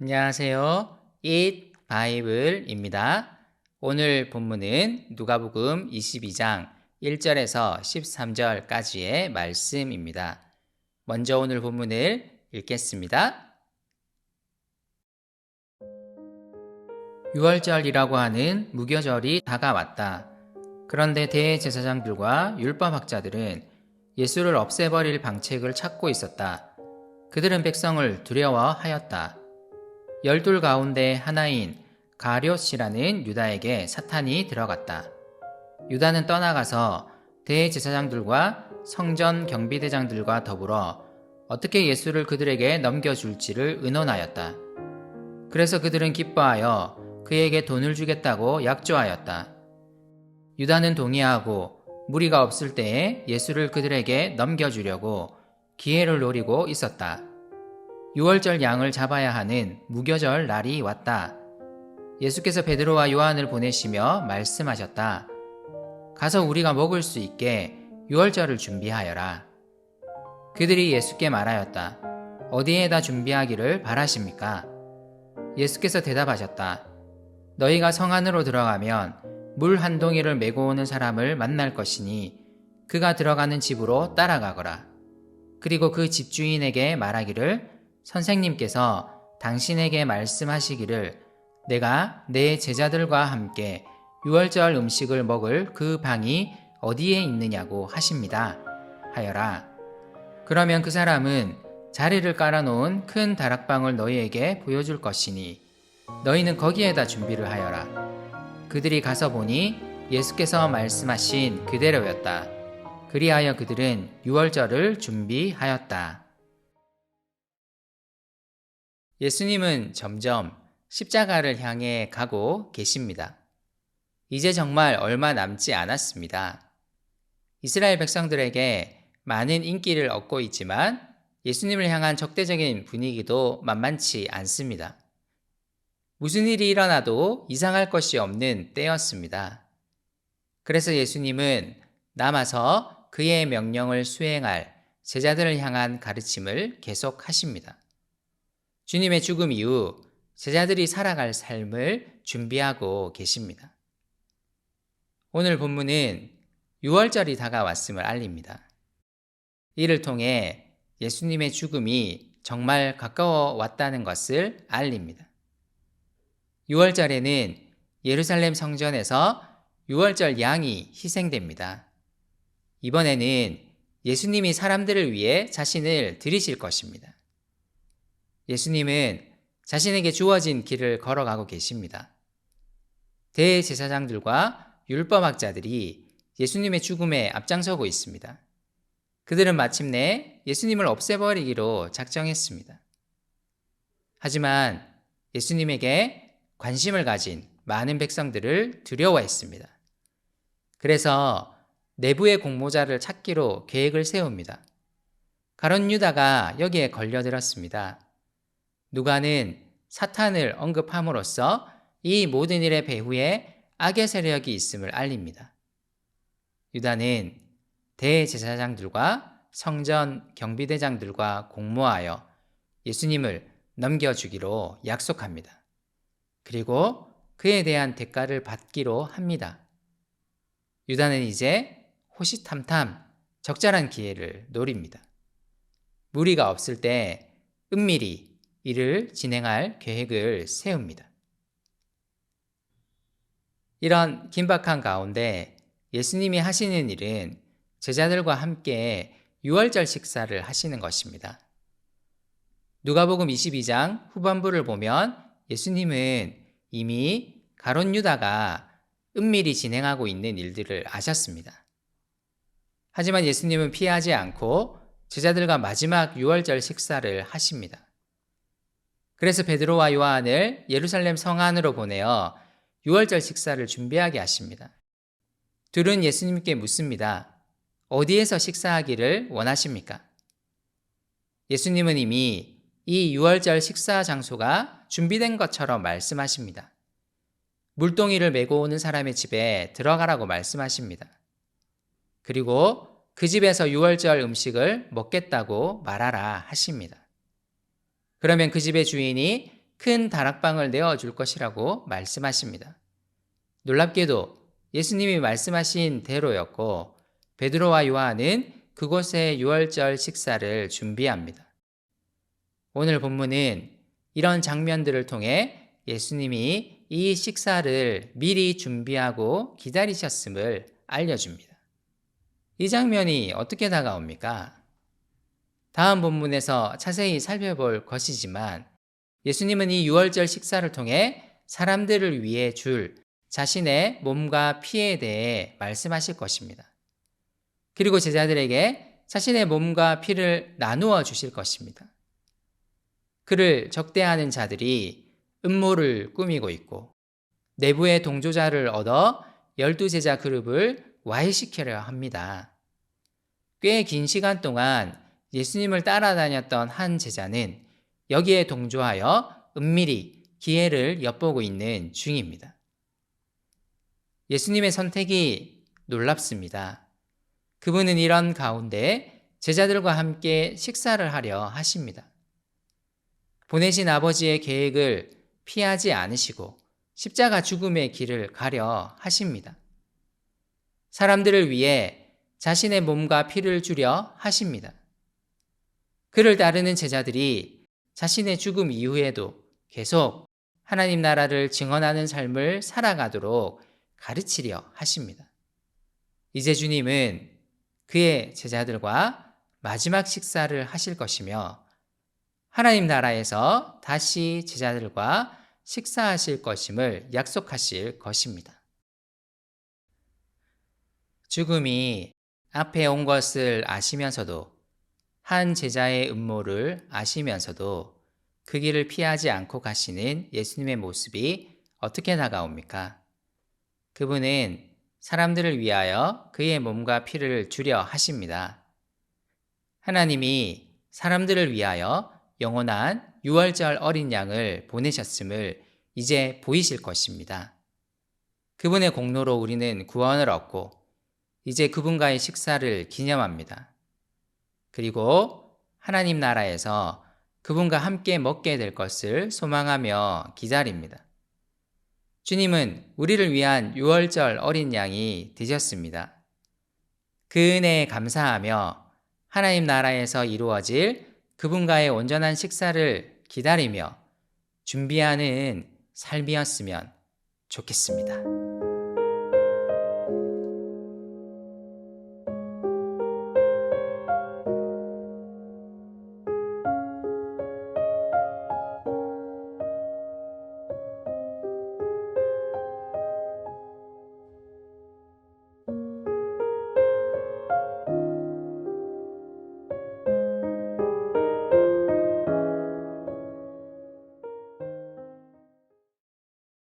안녕하세요. Eat Bible입니다. 오늘 본문은 누가복음 22장 1절에서 13절까지의 말씀입니다. 먼저 오늘 본문을 읽겠습니다. 유월절이라고 하는 무교절이 다가왔다. 그런데 대제사장들과 율법학자들은 예수를 없애버릴 방책을 찾고 있었다. 그들은 백성을 두려워하였다. 12 가운데 하나인 가룟이라는 유다에게 사탄이 들어갔다. 유다는 떠나가서 대제사장들과 성전 경비대장들과 더불어 어떻게 예수를 그들에게 넘겨줄지를 의논하였다. 그래서 그들은 기뻐하여 그에게 돈을 주겠다고 약조하였다. 유다는 동의하고 무리가 없을 때에 예수를 그들에게 넘겨주려고 기회를 노리고 있었다. 유월절 양을 잡아야 하는 무교절 날이 왔다. 예수께서 베드로와 요한을 보내시며 말씀하셨다. 가서 우리가 먹을 수 있게 유월절을 준비하여라. 그들이 예수께 말하였다. 어디에다 준비하기를 바라십니까? 예수께서 대답하셨다. 너희가 성 안으로 들어가면 물 한 동이를 메고 오는 사람을 만날 것이니 그가 들어가는 집으로 따라가거라. 그리고 그 집주인에게 말하기를 선생님께서 당신에게 말씀하시기를 내가 내 제자들과 함께 유월절 음식을 먹을 그 방이 어디에 있느냐고 하십니다. 하여라. 그러면 그 사람은 자리를 깔아놓은 큰 다락방을 너희에게 보여줄 것이니 너희는 거기에다 준비를 하여라. 그들이 가서 보니 예수께서 말씀하신 그대로였다. 그리하여 그들은 유월절을 준비하였다. 예수님은 점점 십자가를 향해 가고 계십니다. 이제 정말 얼마 남지 않았습니다. 이스라엘 백성들에게 많은 인기를 얻고 있지만 예수님을 향한 적대적인 분위기도 만만치 않습니다. 무슨 일이 일어나도 이상할 것이 없는 때였습니다. 그래서 예수님은 남아서 그의 명령을 수행할 제자들을 향한 가르침을 계속하십니다. 주님의 죽음 이후 제자들이 살아갈 삶을 준비하고 계십니다. 오늘 본문은 유월절이 다가왔음을 알립니다. 이를 통해 예수님의 죽음이 정말 가까워 왔다는 것을 알립니다. 유월절에는 예루살렘 성전에서 유월절 양이 희생됩니다. 이번에는 예수님이 사람들을 위해 자신을 드리실 것입니다. 예수님은 자신에게 주어진 길을 걸어가고 계십니다. 대제사장들과 율법학자들이 예수님의 죽음에 앞장서고 있습니다. 그들은 마침내 예수님을 없애버리기로 작정했습니다. 하지만 예수님에게 관심을 가진 많은 백성들을 두려워했습니다. 그래서 내부의 공모자를 찾기로 계획을 세웁니다. 가룟 유다가 여기에 걸려들었습니다. 누가는 사탄을 언급함으로써 이 모든 일의 배후에 악의 세력이 있음을 알립니다. 유다는 대제사장들과 성전 경비대장들과 공모하여 예수님을 넘겨주기로 약속합니다. 그리고 그에 대한 대가를 받기로 합니다. 유다는 이제 호시탐탐 적절한 기회를 노립니다. 무리가 없을 때 은밀히 일을 진행할 계획을 세웁니다. 이런 긴박한 가운데 예수님이 하시는 일은 제자들과 함께 유월절 식사를 하시는 것입니다. 누가복음 22장 후반부를 보면 예수님은 이미 가룟 유다가 은밀히 진행하고 있는 일들을 아셨습니다. 하지만 예수님은 피하지 않고 제자들과 마지막 유월절 식사를 하십니다. 그래서 베드로와 요한을 예루살렘 성 안으로 보내어 유월절 식사를 준비하게 하십니다. 둘은 예수님께 묻습니다. 어디에서 식사하기를 원하십니까? 예수님은 이미 이 유월절 식사 장소가 준비된 것처럼 말씀하십니다. 물동이를 메고 오는 사람의 집에 들어가라고 말씀하십니다. 그리고 그 집에서 유월절 음식을 먹겠다고 말하라 하십니다. 그러면 그 집의 주인이 큰 다락방을 내어줄 것이라고 말씀하십니다. 놀랍게도 예수님이 말씀하신 대로였고 베드로와 요한은 그곳에 유월절 식사를 준비합니다. 오늘 본문은 이런 장면들을 통해 예수님이 이 식사를 미리 준비하고 기다리셨음을 알려줍니다. 이 장면이 어떻게 다가옵니까? 다음 본문에서 자세히 살펴볼 것이지만 예수님은 이 유월절 식사를 통해 사람들을 위해 줄 자신의 몸과 피에 대해 말씀하실 것입니다. 그리고 제자들에게 자신의 몸과 피를 나누어 주실 것입니다. 그를 적대하는 자들이 음모를 꾸미고 있고 내부의 동조자를 얻어 12제자 그룹을 와해시키려 합니다. 꽤 긴 시간 동안 예수님을 따라다녔던 한 제자는 여기에 동조하여 은밀히 기회를 엿보고 있는 중입니다. 예수님의 선택이 놀랍습니다. 그분은 이런 가운데 제자들과 함께 식사를 하려 하십니다. 보내신 아버지의 계획을 피하지 않으시고 십자가 죽음의 길을 가려 하십니다. 사람들을 위해 자신의 몸과 피를 주려 하십니다. 그를 따르는 제자들이 자신의 죽음 이후에도 계속 하나님 나라를 증언하는 삶을 살아가도록 가르치려 하십니다. 이제 주님은 그의 제자들과 마지막 식사를 하실 것이며 하나님 나라에서 다시 제자들과 식사하실 것임을 약속하실 것입니다. 죽음이 앞에 온 것을 아시면서도 한 제자의 음모를 아시면서도 그 길을 피하지 않고 가시는 예수님의 모습이 어떻게 다가옵니까? 그분은 사람들을 위하여 그의 몸과 피를 주려 하십니다. 하나님이 사람들을 위하여 영원한 유월절 어린 양을 보내셨음을 이제 보이실 것입니다. 그분의 공로로 우리는 구원을 얻고 이제 그분과의 식사를 기념합니다. 그리고 하나님 나라에서 그분과 함께 먹게 될 것을 소망하며 기다립니다. 주님은 우리를 위한 유월절 어린 양이 되셨습니다. 그 은혜에 감사하며 하나님 나라에서 이루어질 그분과의 온전한 식사를 기다리며 준비하는 삶이었으면 좋겠습니다.